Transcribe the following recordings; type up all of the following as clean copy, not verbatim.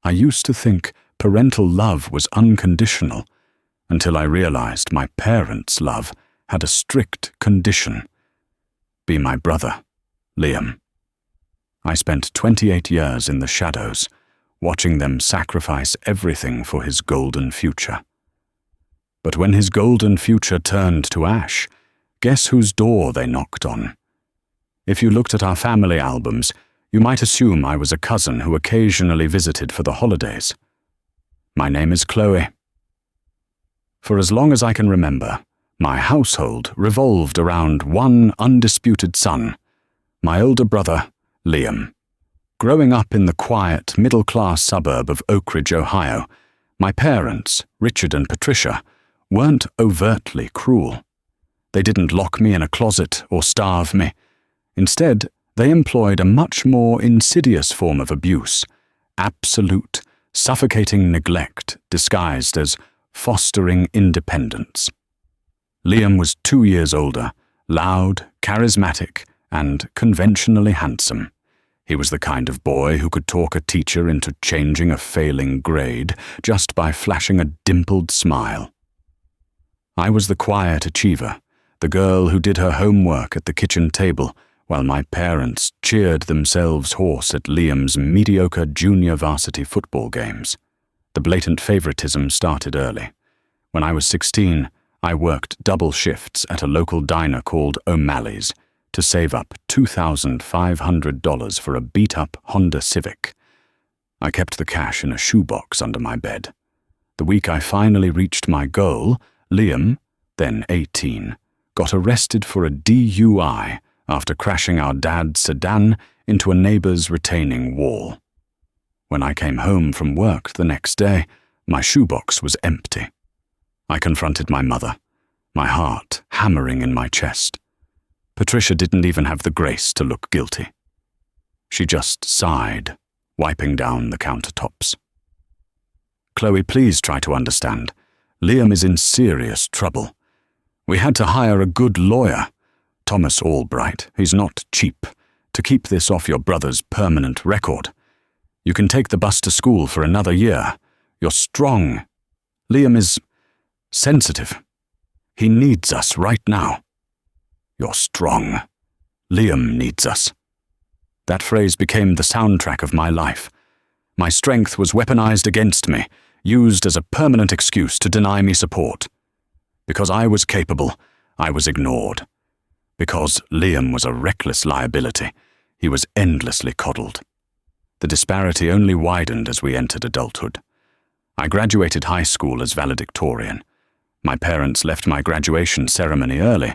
I used to think parental love was unconditional until I realized my parents' love had a strict condition. Be my brother, Liam. I spent 28 years in the shadows, watching them sacrifice everything for his golden future. But when his golden future turned to ash, guess whose door they knocked on? If you looked at our family albums, you might assume I was a cousin who occasionally visited for the holidays. My name is Chloe. For as long as I can remember, my household revolved around one undisputed son, my older brother, Liam. Growing up in the quiet, middle-class suburb of Oak Ridge, Ohio, my parents, Richard and Patricia, weren't overtly cruel. They didn't lock me in a closet or starve me. Instead, they employed a much more insidious form of abuse, absolute, suffocating neglect disguised as fostering independence. Liam was 2 years older, loud, charismatic, and conventionally handsome. He was the kind of boy who could talk a teacher into changing a failing grade just by flashing a dimpled smile. I was the quiet achiever, the girl who did her homework at the kitchen table, while my parents cheered themselves hoarse at Liam's mediocre junior varsity football games. The blatant favoritism started early. When I was 16, I worked double shifts at a local diner called O'Malley's to save up $2,500 for a beat-up Honda Civic. I kept the cash in a shoebox under my bed. The week I finally reached my goal, Liam, then 18, got arrested for a DUI after crashing our dad's sedan into a neighbor's retaining wall. When I came home from work the next day, my shoebox was empty. I confronted my mother, my heart hammering in my chest. Patricia didn't even have the grace to look guilty. She just sighed, wiping down the countertops. Chloe, please try to understand. Liam is in serious trouble. We had to hire a good lawyer, Thomas Albright, he's not cheap, to keep this off your brother's permanent record. You can take the bus to school for another year. You're strong. Liam is sensitive. He needs us right now. You're strong. Liam needs us. That phrase became the soundtrack of my life. My strength was weaponized against me, used as a permanent excuse to deny me support. Because I was capable, I was ignored. Because Liam was a reckless liability, he was endlessly coddled. The disparity only widened as we entered adulthood. I graduated high school as valedictorian. My parents left my graduation ceremony early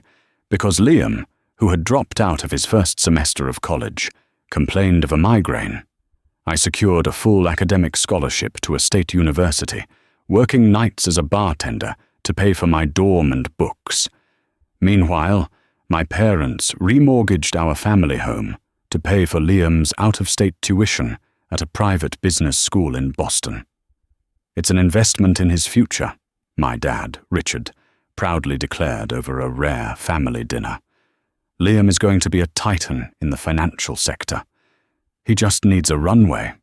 because Liam, who had dropped out of his first semester of college, complained of a migraine. I secured a full academic scholarship to a state university, working nights as a bartender to pay for my dorm and books. Meanwhile, my parents remortgaged our family home to pay for Liam's out-of-state tuition at a private business school in Boston. It's an investment in his future, my dad, Richard, proudly declared over a rare family dinner. Liam is going to be a titan in the financial sector. He just needs a runway.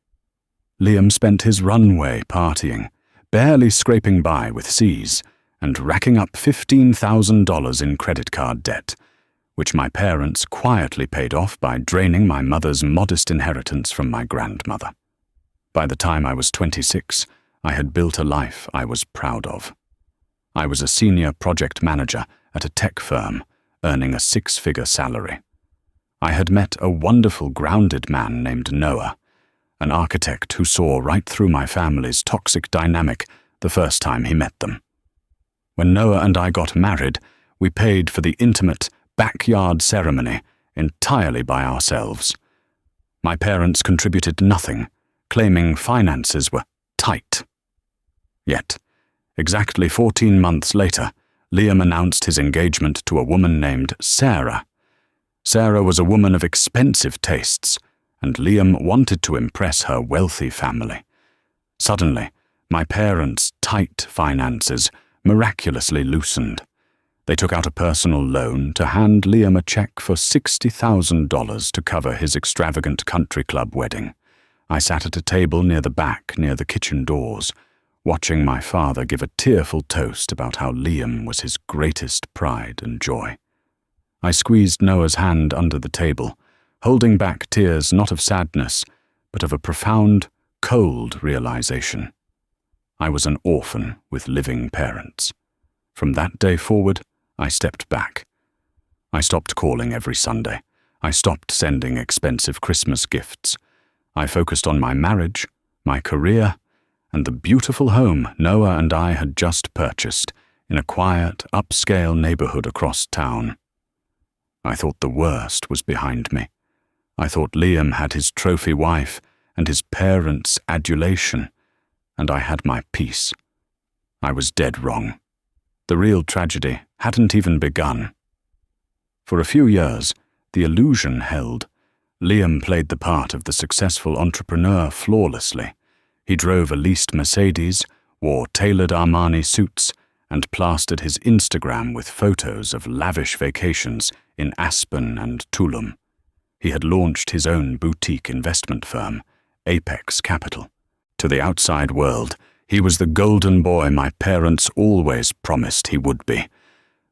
Liam spent his runway partying, barely scraping by with C's, and racking up $15,000 in credit card debt, which my parents quietly paid off by draining my mother's modest inheritance from my grandmother. By the time I was 26, I had built a life I was proud of. I was a senior project manager at a tech firm, earning a 6-figure salary. I had met a wonderful, grounded man named Noah, an architect who saw right through my family's toxic dynamic the first time he met them. When Noah and I got married, we paid for the intimate backyard ceremony entirely by ourselves. My parents contributed nothing, claiming finances were tight. Yet, exactly 14 months later, Liam announced his engagement to a woman named Sarah. Sarah was a woman of expensive tastes, and Liam wanted to impress her wealthy family. Suddenly, my parents' tight finances miraculously loosened. They took out a personal loan to hand Liam a check for $60,000 to cover his extravagant country club wedding. I sat at a table near the back, near the kitchen doors, watching my father give a tearful toast about how Liam was his greatest pride and joy. I squeezed Noah's hand under the table, holding back tears not of sadness, but of a profound, cold realization. I was an orphan with living parents. From that day forward, I stepped back. I stopped calling every Sunday. I stopped sending expensive Christmas gifts. I focused on my marriage, my career, and the beautiful home Noah and I had just purchased in a quiet, upscale neighborhood across town. I thought the worst was behind me. I thought Liam had his trophy wife and his parents' adulation, and I had my peace. I was dead wrong. The real tragedy hadn't even begun. For a few years, the illusion held. Liam played the part of the successful entrepreneur flawlessly. He drove a leased Mercedes, wore tailored Armani suits, and plastered his Instagram with photos of lavish vacations in Aspen and Tulum. He had launched his own boutique investment firm, Apex Capital. To the outside world, he was the golden boy my parents always promised he would be.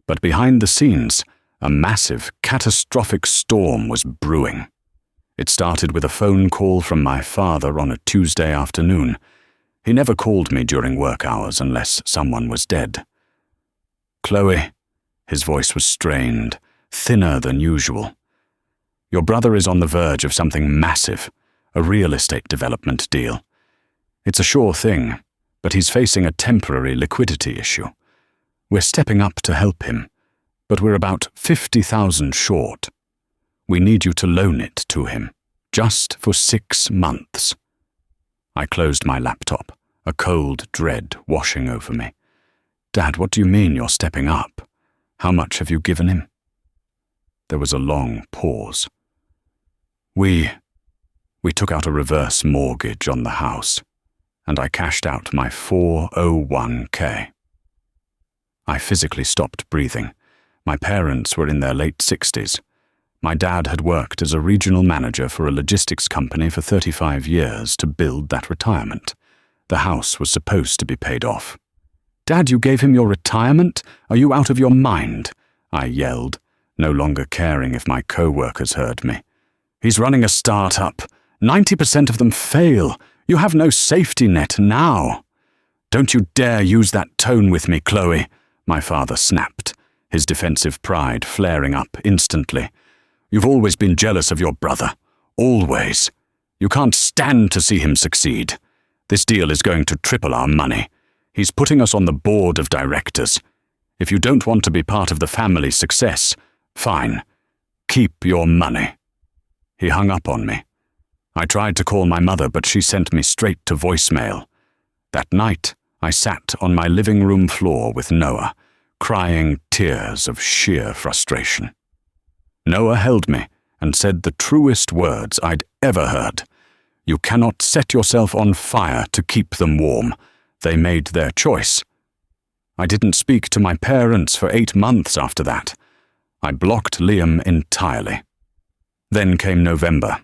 But behind the scenes, a massive, catastrophic storm was brewing. It started with a phone call from my father on a Tuesday afternoon. He never called me during work hours unless someone was dead. "Chloe," his voice was strained, thinner than usual. "Your brother is on the verge of something massive, a real estate development deal. It's a sure thing, but he's facing a temporary liquidity issue. We're stepping up to help him, but we're about 50,000 short. We need you to loan it to him, just for 6 months. I closed my laptop, a cold dread washing over me. "Dad, what do you mean you're stepping up? How much have you given him?" There was a long pause. We took out a reverse mortgage on the house, and I cashed out my 401k. I physically stopped breathing. My parents were in their late 60s. My dad had worked as a regional manager for a logistics company for 35 years to build that retirement. The house was supposed to be paid off. "Dad, you gave him your retirement? Are you out of your mind?" I yelled, no longer caring if my co-workers heard me. "He's running a start-up. 90% of them fail. You have no safety net now." "Don't you dare use that tone with me, Chloe," my father snapped, his defensive pride flaring up instantly. "You've always been jealous of your brother. Always. You can't stand to see him succeed. This deal is going to triple our money. He's putting us on the board of directors. If you don't want to be part of the family's success, fine. Keep your money." He hung up on me. I tried to call my mother, but she sent me straight to voicemail. That night, I sat on my living room floor with Noah, crying tears of sheer frustration. Noah held me and said the truest words I'd ever heard. "You cannot set yourself on fire to keep them warm. They made their choice." I didn't speak to my parents for 8 months after that. I blocked Liam entirely. Then came November.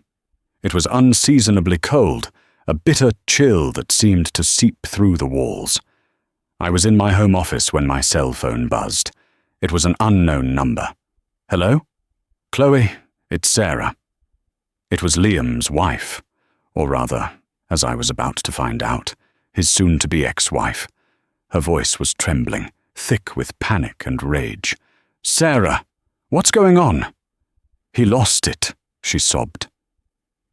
It was unseasonably cold, a bitter chill that seemed to seep through the walls. I was in my home office when my cell phone buzzed. It was an unknown number. "Hello? Chloe, it's Sarah." It was Liam's wife, or rather, as I was about to find out, his soon-to-be ex-wife. Her voice was trembling, thick with panic and rage. "Sarah, what's going on?" "He lost it," she sobbed.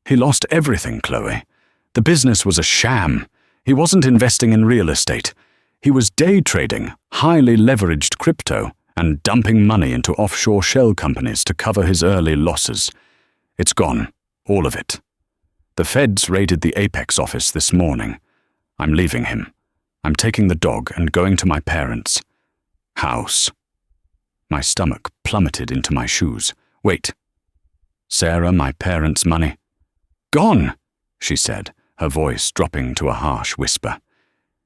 "He lost everything, Chloe. The business was a sham. He wasn't investing in real estate. He was day trading, highly leveraged crypto, and dumping money into offshore shell companies to cover his early losses. It's gone, all of it. The feds raided the Apex office this morning. I'm leaving him. I'm taking the dog and going to my parents' house." My stomach plummeted into my shoes. "Wait. Sarah, my parents' money?" "Gone," she said, her voice dropping to a harsh whisper.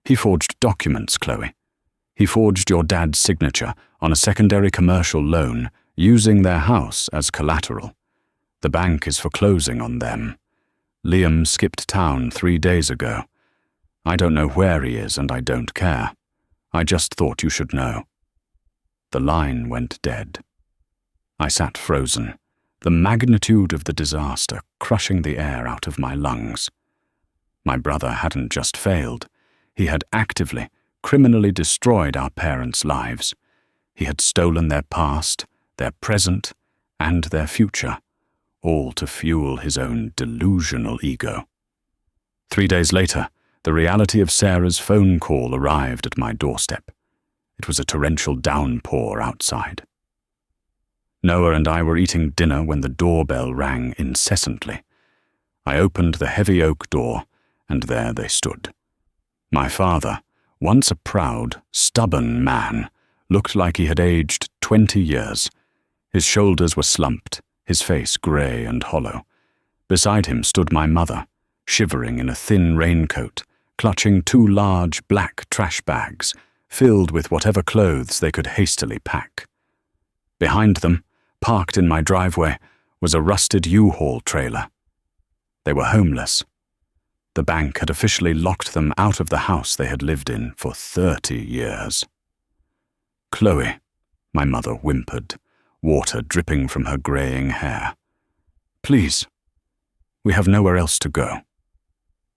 "He forged documents, Chloe. He forged your dad's signature on a secondary commercial loan using their house as collateral. The bank is foreclosing on them. Liam skipped town 3 days ago. I don't know where he is and I don't care. I just thought you should know." The line went dead. I sat frozen, the magnitude of the disaster crushing the air out of my lungs. My brother hadn't just failed. He had actively, criminally destroyed our parents' lives. He had stolen their past, their present, and their future, all to fuel his own delusional ego. 3 days later, the reality of Sarah's phone call arrived at my doorstep. It was a torrential downpour outside. Noah and I were eating dinner when the doorbell rang incessantly. I opened the heavy oak door, and there they stood. My father, once a proud, stubborn man, looked like he had aged 20 years. His shoulders were slumped, his face grey and hollow. Beside him stood my mother, shivering in a thin raincoat, clutching 2 large black trash bags, filled with whatever clothes they could hastily pack. Behind them, parked in my driveway, was a rusted U-Haul trailer. They were homeless. The bank had officially locked them out of the house they had lived in for 30 years. "Chloe," my mother whimpered, water dripping from her greying hair. "Please, we have nowhere else to go."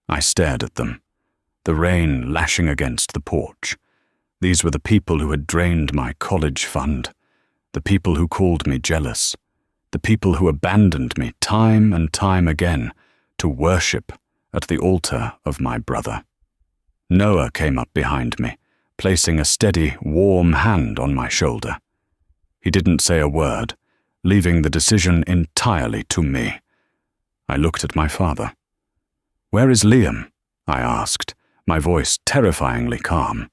I stared at them, the rain lashing against the porch. These were the people who had drained my college fund, the people who called me jealous, the people who abandoned me time and time again to worship at the altar of my brother. Noah came up behind me, placing a steady, warm hand on my shoulder. He didn't say a word, leaving the decision entirely to me. I looked at my father. "Where is Liam?" I asked, my voice terrifyingly calm.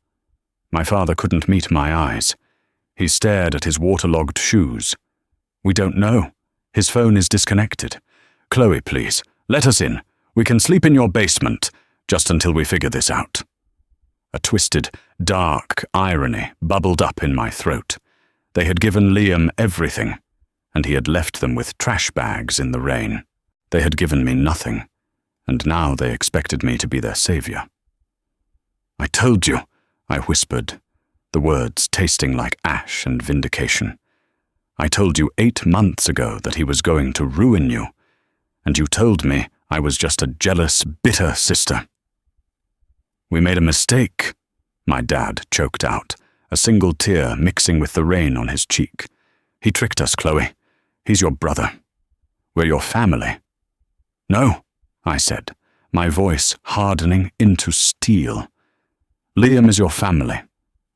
My father couldn't meet my eyes. He stared at his waterlogged shoes. "We don't know. His phone is disconnected. Chloe, please, let us in. We can sleep in your basement, just until we figure this out." A twisted, dark irony bubbled up in my throat. They had given Liam everything, and he had left them with trash bags in the rain. They had given me nothing, and now they expected me to be their savior. "I told you," I whispered, the words tasting like ash and vindication. "I told you 8 months ago that he was going to ruin you, and you told me I was just a jealous, bitter sister." "We made a mistake," my dad choked out, a single tear mixing with the rain on his cheek. "He tricked us, Chloe. He's your brother. We're your family." "No," I said, my voice hardening into steel. "Liam is your family.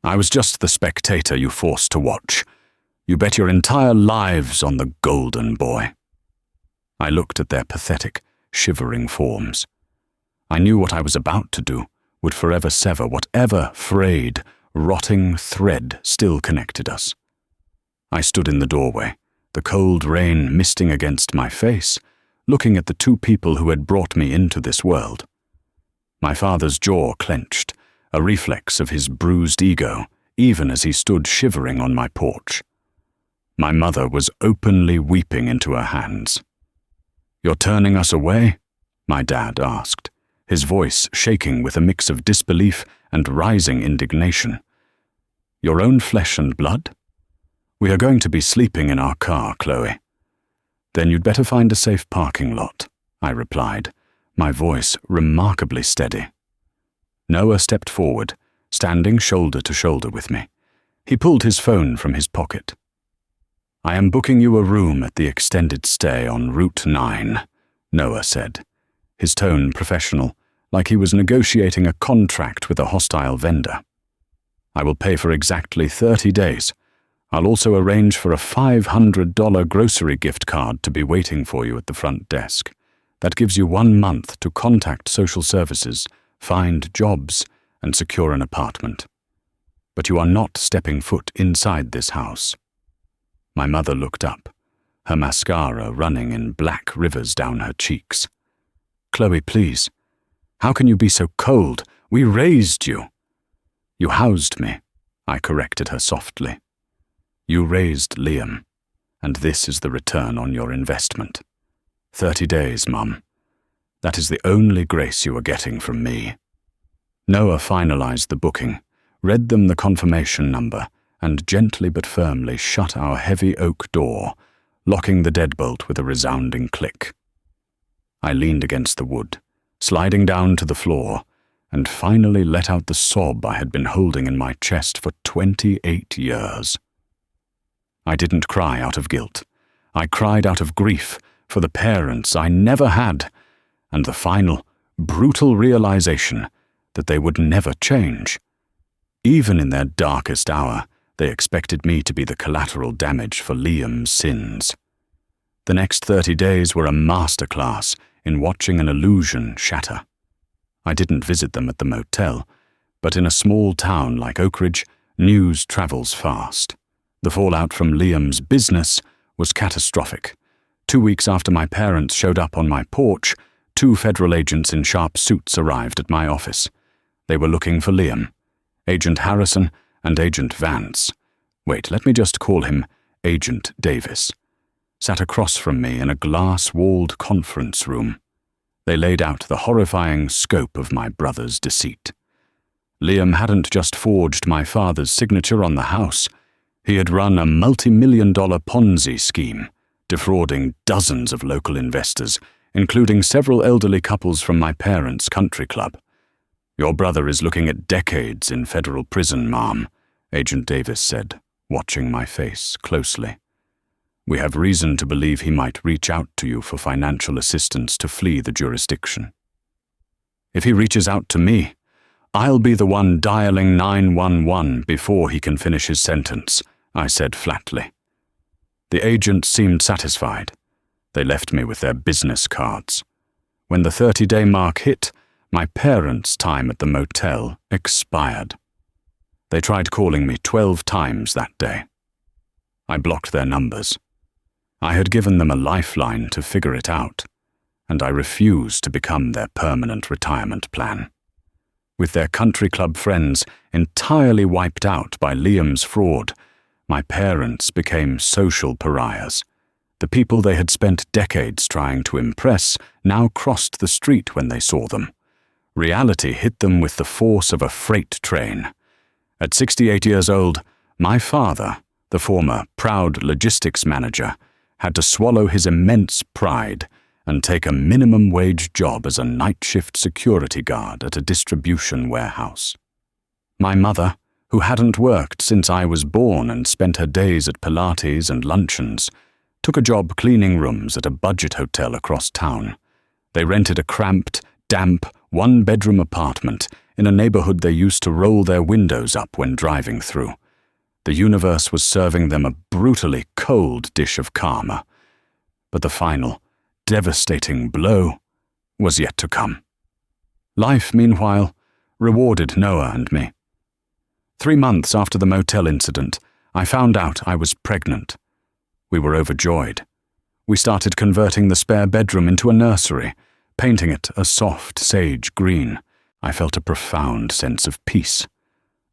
I was just the spectator you forced to watch. You bet your entire lives on the golden boy." I looked at their pathetic, shivering forms. I knew what I was about to do would forever sever whatever frayed, rotting thread still connected us. I stood in the doorway, the cold rain misting against my face, looking at the 2 people who had brought me into this world. My father's jaw clenched, a reflex of his bruised ego, even as he stood shivering on my porch. My mother was openly weeping into her hands. "You're turning us away?" my dad asked, his voice shaking with a mix of disbelief and rising indignation. "Your own flesh and blood? We are going to be sleeping in our car, Chloe." "Then you'd better find a safe parking lot," I replied, my voice remarkably steady. Noah stepped forward, standing shoulder to shoulder with me. He pulled his phone from his pocket. "I am booking you a room at the extended stay on Route 9, Noah said, his tone professional, like he was negotiating a contract with a hostile vendor. "I will pay for exactly 30 days. I'll also arrange for a $500 grocery gift card to be waiting for you at the front desk. That gives you 1 month to contact social services, find jobs, and secure an apartment. But you are not stepping foot inside this house." My mother looked up, her mascara running in black rivers down her cheeks. "Chloe, please. How can you be so cold? We raised you." "You housed me," I corrected her softly. "You raised Liam, and this is the return on your investment. 30 days, Mum. That is the only grace you are getting from me." Noah finalized the booking, read them the confirmation number, and gently but firmly shut our heavy oak door, locking the deadbolt with a resounding click. I leaned against the wood, sliding down to the floor, and finally let out the sob I had been holding in my chest for 28 years. I didn't cry out of guilt. I cried out of grief for the parents I never had, and the final, brutal realization that they would never change. Even in their darkest hour, they expected me to be the collateral damage for Liam's sins. The next 30 days were a masterclass in watching an illusion shatter. I didn't visit them at the motel, but in a small town like Oak Ridge, news travels fast. The fallout from Liam's business was catastrophic. 2 weeks after my parents showed up on my porch, 2 federal agents in sharp suits arrived at my office. They were looking for Liam, Agent Harrison and Agent Vance. Wait, let me just call him Agent Davis. Sat across from me in a glass-walled conference room. They laid out the horrifying scope of my brother's deceit. Liam hadn't just forged my father's signature on the house. He had run a multi-million-dollar Ponzi scheme, defrauding dozens of local investors, including several elderly couples from my parents' country club. "Your brother is looking at decades in federal prison, Ma'am," Agent Davis said, watching my face closely. "We have reason to believe he might reach out to you for financial assistance to flee the jurisdiction." "If he reaches out to me, I'll be the one dialing 911 before he can finish his sentence," I said flatly. The agents seemed satisfied. They left me with their business cards. When the 30-day mark hit, my parents' time at the motel expired. They tried calling me 12 times that day. I blocked their numbers. I had given them a lifeline to figure it out, and I refused to become their permanent retirement plan. With their country club friends entirely wiped out by Liam's fraud, my parents became social pariahs. The people they had spent decades trying to impress now crossed the street when they saw them. Reality hit them with the force of a freight train. At 68 years old, my father, the former proud logistics manager, had to swallow his immense pride and take a minimum-wage job as a night-shift security guard at a distribution warehouse. My mother, who hadn't worked since I was born and spent her days at Pilates and luncheons, took a job cleaning rooms at a budget hotel across town. They rented a cramped, damp, one-bedroom apartment in a neighborhood they used to roll their windows up when driving through. The universe was serving them a brutally cold dish of karma. But the final, devastating blow was yet to come. Life, meanwhile, rewarded Noah and me. 3 months after the motel incident, I found out I was pregnant. We were overjoyed. We started converting the spare bedroom into a nursery, painting it a soft sage green. I felt a profound sense of peace.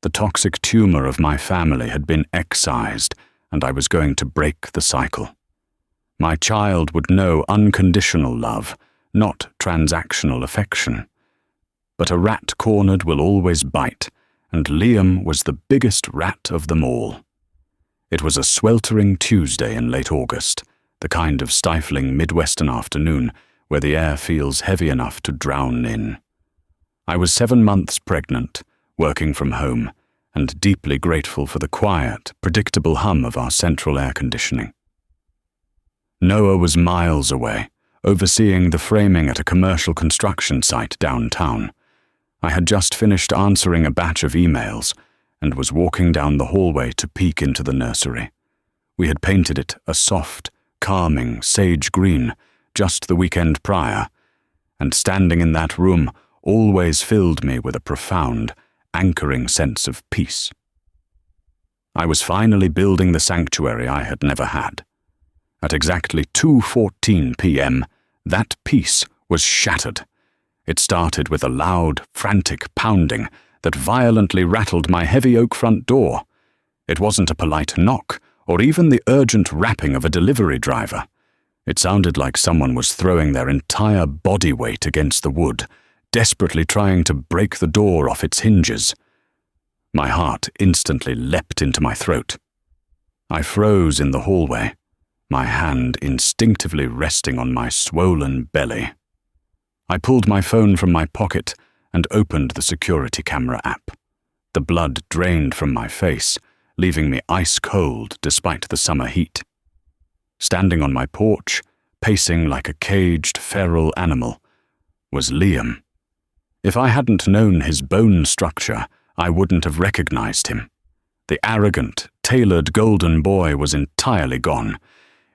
The toxic tumor of my family had been excised, and I was going to break the cycle. My child would know unconditional love, not transactional affection. But a rat cornered will always bite, and Liam was the biggest rat of them all. It was a sweltering Tuesday in late August, the kind of stifling Midwestern afternoon where the air feels heavy enough to drown in. I was 7 months pregnant, working from home, and deeply grateful for the quiet, predictable hum of our central air conditioning. Noah was miles away, overseeing the framing at a commercial construction site downtown. I had just finished answering a batch of emails and was walking down the hallway to peek into the nursery. We had painted it a soft, calming sage green just the weekend prior, and standing in that room always filled me with a profound, anchoring sense of peace. I was finally building the sanctuary I had never had. At exactly 2:14 p.m., that peace was shattered. It started with a loud, frantic pounding that violently rattled my heavy oak front door. It wasn't a polite knock or even the urgent rapping of a delivery driver. It sounded like someone was throwing their entire body weight against the wood, desperately trying to break the door off its hinges. My heart instantly leapt into my throat. I froze in the hallway, my hand instinctively resting on my swollen belly. I pulled my phone from my pocket and opened the security camera app. The blood drained from my face, leaving me ice cold despite the summer heat. Standing on my porch, pacing like a caged feral animal, was Liam. If I hadn't known his bone structure, I wouldn't have recognized him. The arrogant, tailored golden boy was entirely gone.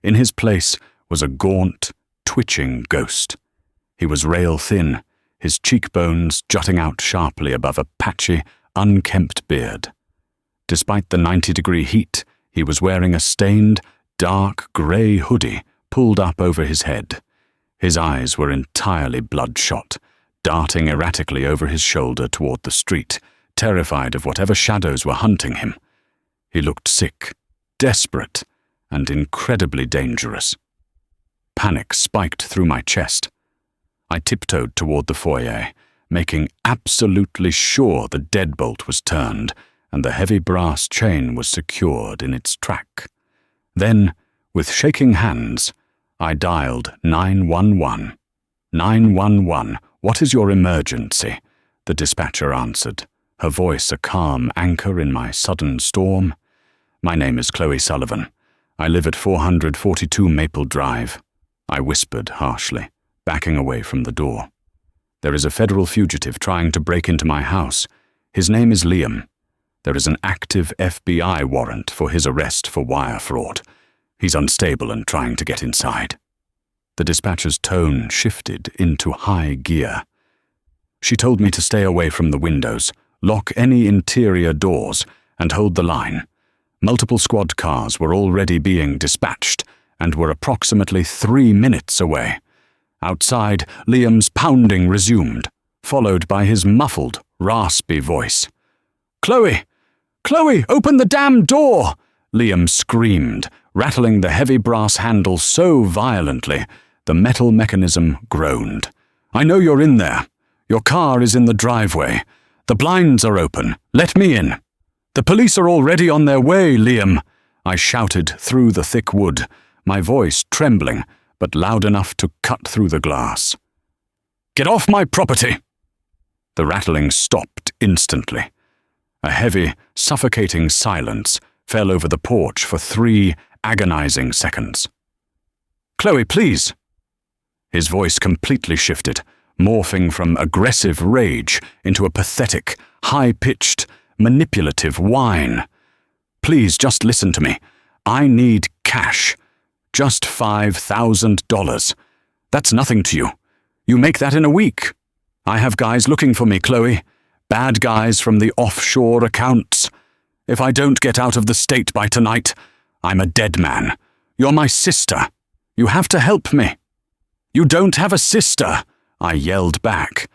In his place was a gaunt, twitching ghost. He was rail-thin, his cheekbones jutting out sharply above a patchy, unkempt beard. Despite the 90-degree heat, he was wearing a stained, dark grey hoodie pulled up over his head. His eyes were entirely bloodshot, darting erratically over his shoulder toward the street, terrified of whatever shadows were hunting him. He looked sick, desperate, and incredibly dangerous. Panic spiked through my chest. I tiptoed toward the foyer, making absolutely sure the deadbolt was turned and the heavy brass chain was secured in its track. Then, with shaking hands, I dialed 911. 911, what is your emergency? The dispatcher answered, her voice a calm anchor in my sudden storm. My name is Chloe Sullivan. I live at 442 Maple Drive. I whispered harshly, backing away from the door. There is a federal fugitive trying to break into my house. His name is Liam. There is an active FBI warrant for his arrest for wire fraud. He's unstable and trying to get inside. The dispatcher's tone shifted into high gear. She told me to stay away from the windows, lock any interior doors, and hold the line. Multiple squad cars were already being dispatched and were approximately 3 minutes away. Outside, Liam's pounding resumed, followed by his muffled, raspy voice. "Chloe! Chloe, open the damn door!" Liam screamed, rattling the heavy brass handle so violently the metal mechanism groaned. "I know you're in there. Your car is in the driveway. The blinds are open. Let me in." "The police are already on their way, Liam," I shouted through the thick wood, my voice trembling, but loud enough to cut through the glass. "Get off my property!" The rattling stopped instantly. A heavy, suffocating silence fell over the porch for 3 agonizing seconds. "Chloe, please!" His voice completely shifted, morphing from aggressive rage into a pathetic, high-pitched, manipulative whine. "Please, just listen to me. I need cash. Just $5,000. That's nothing to you. You make that in a week. I have guys looking for me, Chloe. Bad guys from the offshore accounts. If I don't get out of the state by tonight, I'm a dead man. You're my sister. You have to help me." "You don't have a sister," I yelled back,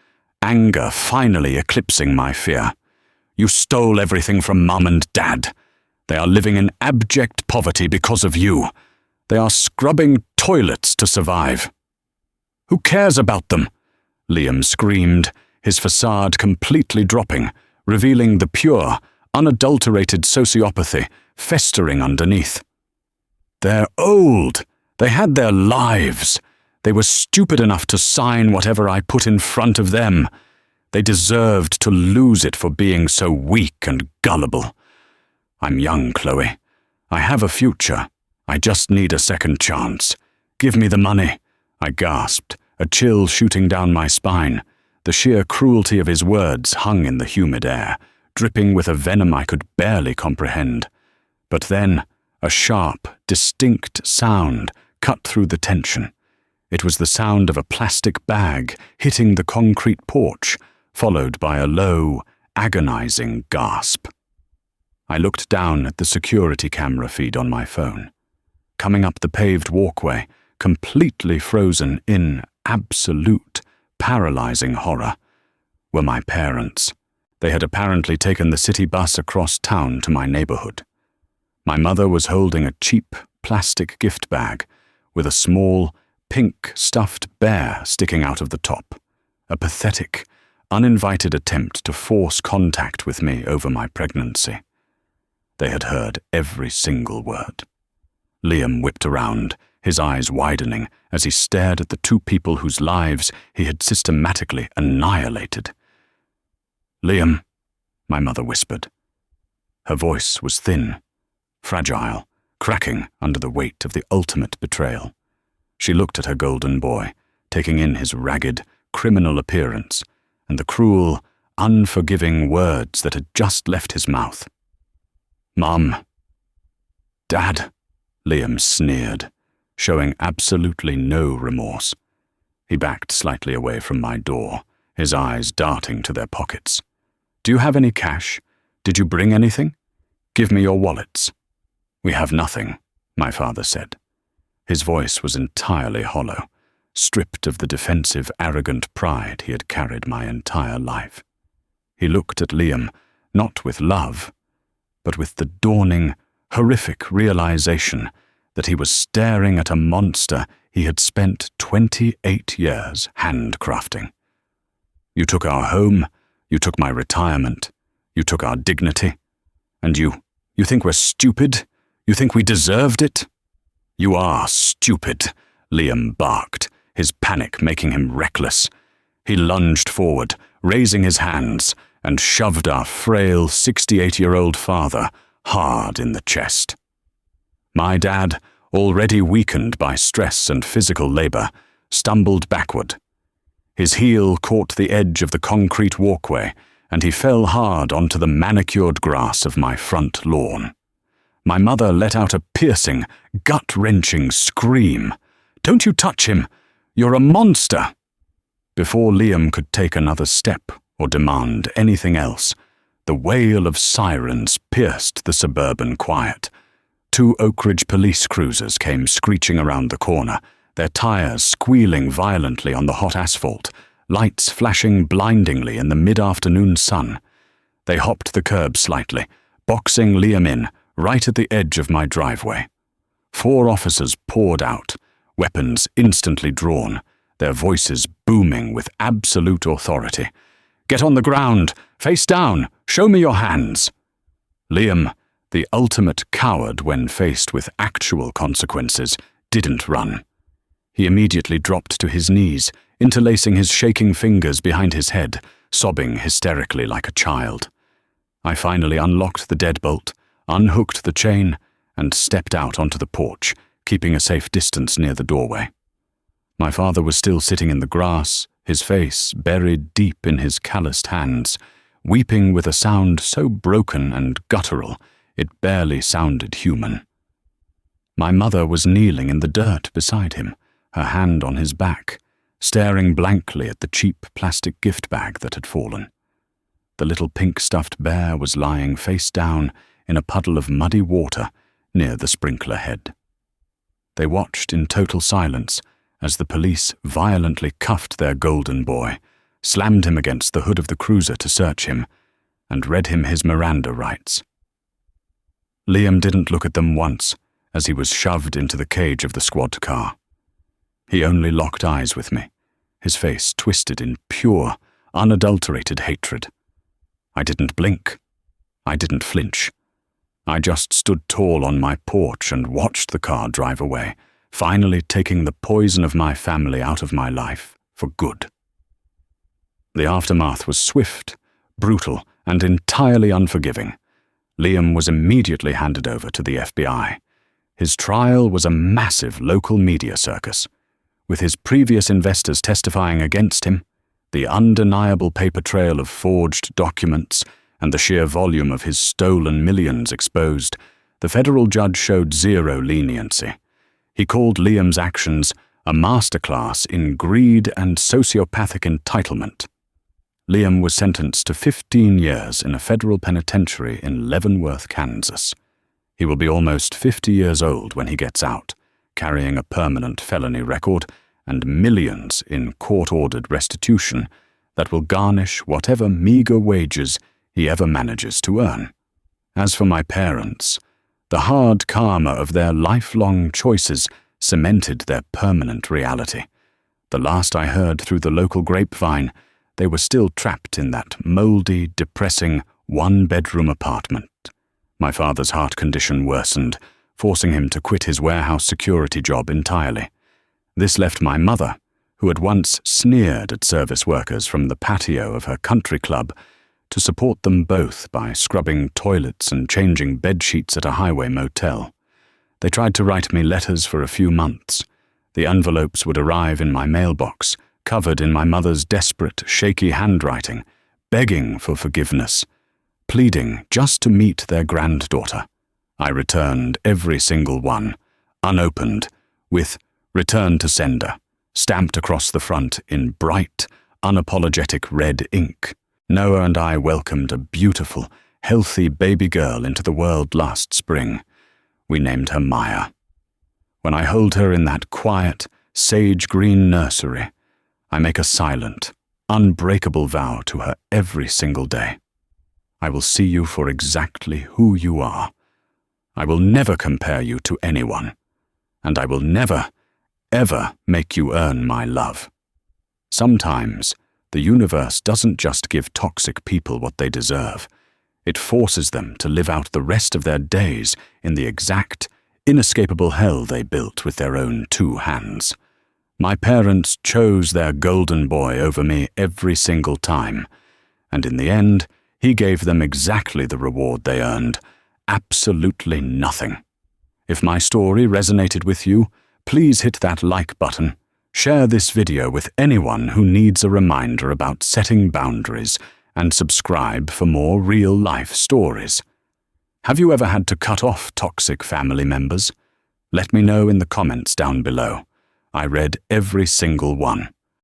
anger finally eclipsing my fear. "You stole everything from Mum and Dad. They are living in abject poverty because of you. They are scrubbing toilets to survive." "Who cares about them?" Liam screamed, his facade completely dropping, revealing the pure, unadulterated sociopathy festering underneath. "They're old. They had their lives. They were stupid enough to sign whatever I put in front of them. They deserved to lose it for being so weak and gullible. I'm young, Chloe. I have a future. I just need a second chance. Give me the money," I gasped, a chill shooting down my spine. The sheer cruelty of his words hung in the humid air, dripping with a venom I could barely comprehend. But then, a sharp, distinct sound cut through the tension. It was the sound of a plastic bag hitting the concrete porch, followed by a low, agonizing gasp. I looked down at the security camera feed on my phone. Coming up the paved walkway, completely frozen in absolute, paralyzing horror, were my parents. They had apparently taken the city bus across town to my neighborhood. My mother was holding a cheap, plastic gift bag, with a small, pink stuffed bear sticking out of the top, a pathetic, uninvited attempt to force contact with me over my pregnancy. They had heard every single word. Liam whipped around, his eyes widening as he stared at the two people whose lives he had systematically annihilated. "Liam," my mother whispered. Her voice was thin, fragile, cracking under the weight of the ultimate betrayal. She looked at her golden boy, taking in his ragged, criminal appearance and the cruel, unforgiving words that had just left his mouth. "Mum." "Dad," Liam sneered, showing absolutely no remorse. He backed slightly away from my door, his eyes darting to their pockets. "Do you have any cash? Did you bring anything? Give me your wallets." "We have nothing," my father said. His voice was entirely hollow, stripped of the defensive, arrogant pride he had carried my entire life. He looked at Liam, not with love, but with the dawning, horrific realization that he was staring at a monster he had spent 28 years handcrafting. "You took our home, you took my retirement, you took our dignity, and you think we're stupid? You think we deserved it?" "You are stupid," Liam barked, his panic making him reckless. He lunged forward, raising his hands, and shoved our frail 68-year-old father hard in the chest. My dad, already weakened by stress and physical labor, stumbled backward. His heel caught the edge of the concrete walkway, and he fell hard onto the manicured grass of my front lawn. My mother let out a piercing, gut-wrenching scream. "Don't you touch him! You're a monster!" Before Liam could take another step or demand anything else, the wail of sirens pierced the suburban quiet. 2 Oak Ridge police cruisers came screeching around the corner, their tires squealing violently on the hot asphalt, lights flashing blindingly in the mid-afternoon sun. They hopped the curb slightly, boxing Liam in, right at the edge of my driveway. 4 officers poured out, weapons instantly drawn, their voices booming with absolute authority. "Get on the ground! Face down! Show me your hands!" Liam, the ultimate coward when faced with actual consequences, didn't run. He immediately dropped to his knees, interlacing his shaking fingers behind his head, sobbing hysterically like a child. I finally unlocked the deadbolt, unhooked the chain, and stepped out onto the porch, keeping a safe distance near the doorway. My father was still sitting in the grass, his face buried deep in his calloused hands, weeping with a sound so broken and guttural it barely sounded human. My mother was kneeling in the dirt beside him, her hand on his back, staring blankly at the cheap plastic gift bag that had fallen. The little pink stuffed bear was lying face down in a puddle of muddy water near the sprinkler head. They watched in total silence as the police violently cuffed their golden boy, slammed him against the hood of the cruiser to search him, and read him his Miranda rights. Liam didn't look at them once as he was shoved into the cage of the squad car. He only locked eyes with me, his face twisted in pure, unadulterated hatred. I didn't blink. I didn't flinch. I just stood tall on my porch and watched the car drive away, finally taking the poison of my family out of my life for good. The aftermath was swift, brutal, and entirely unforgiving. Liam was immediately handed over to the FBI. His trial was a massive local media circus, with his previous investors testifying against him, the undeniable paper trail of forged documents, and the sheer volume of his stolen millions exposed. The federal judge showed zero leniency. He called Liam's actions a masterclass in greed and sociopathic entitlement. Liam was sentenced to 15 years in a federal penitentiary in Leavenworth, Kansas. He will be almost 50 years old when he gets out, carrying a permanent felony record and millions in court-ordered restitution that will garnish whatever meager wages he ever manages to earn. As for my parents, the hard karma of their lifelong choices cemented their permanent reality. The last I heard through the local grapevine, they were still trapped in that mouldy, depressing, one-bedroom apartment. My father's heart condition worsened, forcing him to quit his warehouse security job entirely. This left my mother, who had once sneered at service workers from the patio of her country club, to support them both by scrubbing toilets and changing bedsheets at a highway motel. They tried to write me letters for a few months. The envelopes would arrive in my mailbox, covered in my mother's desperate, shaky handwriting, begging for forgiveness, pleading just to meet their granddaughter. I returned every single one, unopened, with "Return to sender" stamped across the front in bright, unapologetic red ink. Noah and I welcomed a beautiful, healthy baby girl into the world last spring. We named her Maya. When I hold her in that quiet, sage-green nursery, I make a silent, unbreakable vow to her every single day. I will see you for exactly who you are. I will never compare you to anyone, and I will never, ever make you earn my love. Sometimes, the universe doesn't just give toxic people what they deserve. It forces them to live out the rest of their days in the exact, inescapable hell they built with their own 2 hands. My parents chose their golden boy over me every single time, and in the end, he gave them exactly the reward they earned: absolutely nothing. If my story resonated with you, please hit that like button. Share this video with anyone who needs a reminder about setting boundaries, and subscribe for more real-life stories. Have you ever had to cut off toxic family members? Let me know in the comments down below. I read every single one.